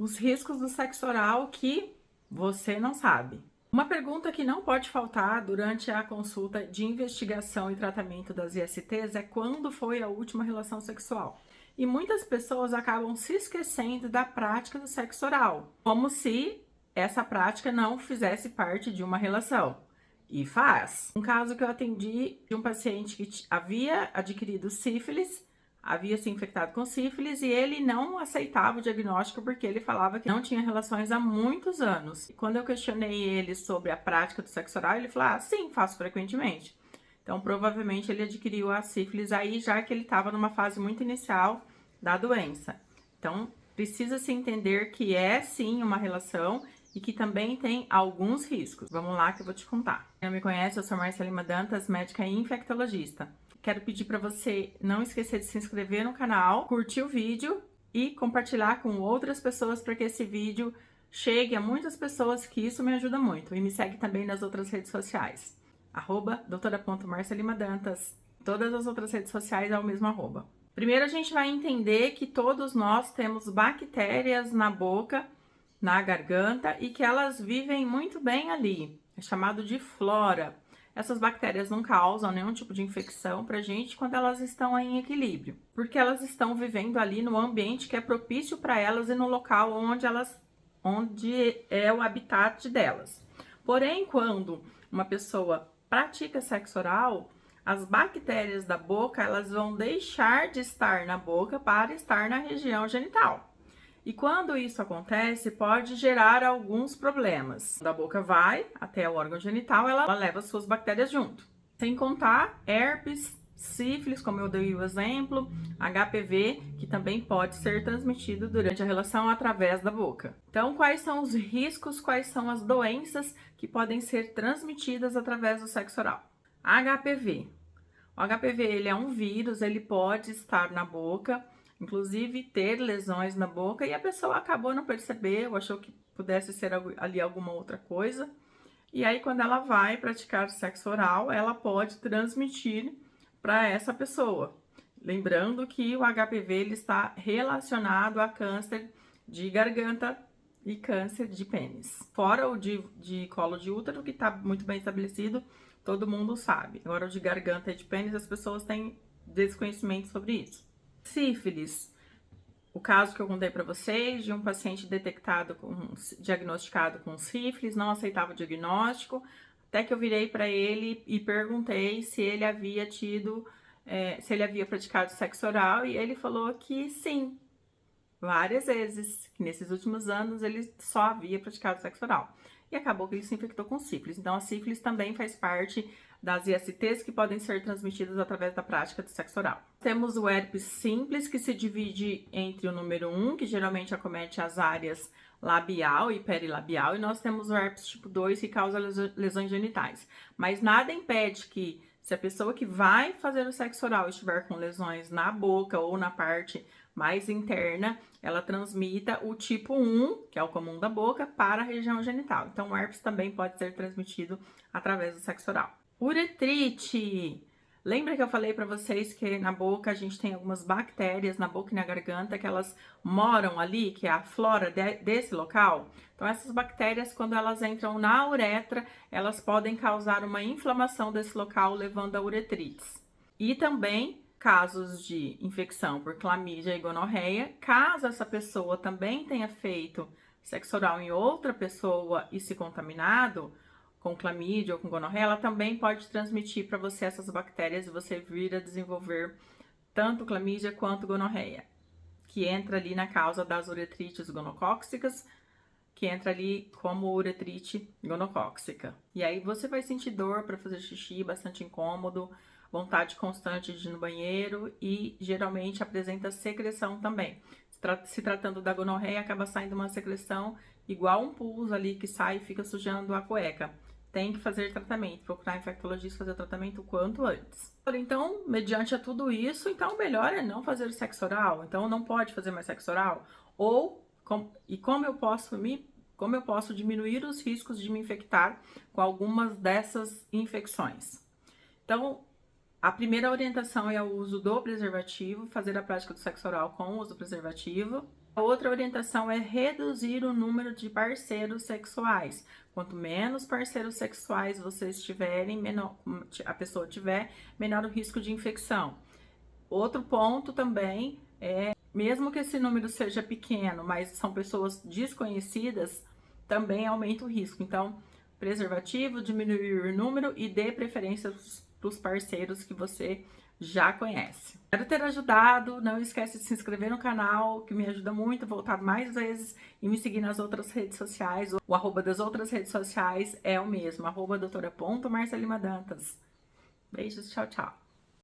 Os riscos do sexo oral que você não sabe. Uma pergunta que não pode faltar durante a consulta de investigação e tratamento das ISTs é quando foi a última relação sexual. E muitas pessoas acabam se esquecendo da prática do sexo oral, como se essa prática não fizesse parte de uma relação. E faz. Um caso que eu atendi de um paciente que havia adquirido sífilis, havia se infectado com sífilis e ele não aceitava o diagnóstico porque ele falava que não tinha relações há muitos anos. E quando eu questionei ele sobre a prática do sexo oral, ele falou: ah, sim, faço frequentemente. Então, provavelmente ele adquiriu a sífilis aí, já que ele estava numa fase muito inicial da doença. Então, precisa se entender que é sim uma relação e que também tem alguns riscos. Vamos lá que eu vou te contar. Quem não me conhece, eu sou Márcia Lima Dantas, médica e infectologista. Quero pedir para você não esquecer de se inscrever no canal, curtir o vídeo e compartilhar com outras pessoas para que esse vídeo chegue a muitas pessoas, que isso me ajuda muito. E me segue também nas outras redes sociais. @doutora.marcialimadantas. Todas as outras redes sociais é o mesmo arroba. Primeiro a gente vai entender que todos nós temos bactérias na boca, na garganta, e que elas vivem muito bem ali. É chamado de flora. Essas bactérias não causam nenhum tipo de infecção pra gente quando elas estão em equilíbrio, porque elas estão vivendo ali no ambiente que é propício para elas e no local onde é o habitat delas. Porém, quando uma pessoa pratica sexo oral, as bactérias da boca, elas vão deixar de estar na boca para estar na região genital. E quando isso acontece, pode gerar alguns problemas. Quando a boca vai até o órgão genital, ela leva suas bactérias junto. Sem contar herpes, sífilis, como eu dei o exemplo, HPV, que também pode ser transmitido durante a relação através da boca. Então, quais são os riscos, quais são as doenças que podem ser transmitidas através do sexo oral? HPV. O HPV, ele é um vírus, ele pode estar na boca, inclusive ter lesões na boca, e a pessoa acabou não percebeu, achou que pudesse ser ali alguma outra coisa. E aí, quando ela vai praticar sexo oral, ela pode transmitir para essa pessoa. Lembrando que o HPV ele está relacionado a câncer de garganta e câncer de pênis. Fora o de colo de útero, que está muito bem estabelecido, todo mundo sabe. Agora, o de garganta e de pênis, as pessoas têm desconhecimento sobre isso. Sífilis. O caso que eu contei para vocês de um paciente diagnosticado com sífilis, não aceitava o diagnóstico, até que eu virei para ele e perguntei se ele havia se ele havia praticado sexo oral, e ele falou que sim, várias vezes, que nesses últimos anos ele só havia praticado sexo oral. E acabou que ele se infectou com sífilis. Então, a sífilis também faz parte das ISTs que podem ser transmitidas através da prática do sexo oral. Temos o herpes simples, que se divide entre o número 1, que geralmente acomete as áreas labial e perilabial, e nós temos o herpes tipo 2, que causa lesões genitais. Mas nada impede que, se a pessoa que vai fazer o sexo oral estiver com lesões na boca ou na parte mais interna, ela transmita o tipo 1, que é o comum da boca, para a região genital. Então, o herpes também pode ser transmitido através do sexo oral. Uretrite. Lembra que eu falei para vocês que na boca a gente tem algumas bactérias, na boca e na garganta, que elas moram ali, que é a flora desse local? Então, essas bactérias, quando elas entram na uretra, elas podem causar uma inflamação desse local, levando a uretrites. E também casos de infecção por clamídia e gonorreia, caso essa pessoa também tenha feito sexo oral em outra pessoa e se contaminado com clamídia ou com gonorreia, ela também pode transmitir para você essas bactérias e você vir a desenvolver tanto clamídia quanto gonorreia, que entra ali na causa das uretrites gonocóxicas, que entra ali como uretrite gonocóxica. E aí você vai sentir dor para fazer xixi, bastante incômodo, vontade constante de ir no banheiro e geralmente apresenta secreção também. Se tratando da gonorreia, acaba saindo uma secreção igual um pus ali que sai e fica sujando a cueca. Tem que fazer tratamento, procurar infectologista fazer o tratamento o quanto antes. Então, mediante a tudo isso, então o melhor é não fazer sexo oral. Então, não pode fazer mais sexo oral. Como eu posso diminuir os riscos de me infectar com algumas dessas infecções? Então, a primeira orientação é o uso do preservativo, fazer a prática do sexo oral com o uso do preservativo. A outra orientação é reduzir o número de parceiros sexuais. Quanto menos parceiros sexuais vocês tiverem, menor a pessoa tiver, menor o risco de infecção. Outro ponto também é, mesmo que esse número seja pequeno, mas são pessoas desconhecidas, também aumenta o risco. Então, preservativo, diminuir o número e dê preferência para os parceiros que você já conhece. Espero ter ajudado. Não esquece de se inscrever no canal, que me ajuda muito a voltar mais vezes, e me seguir nas outras redes sociais. O arroba das outras redes sociais é o mesmo, arroba doutora.marcelima Dantas. Beijos, tchau, tchau.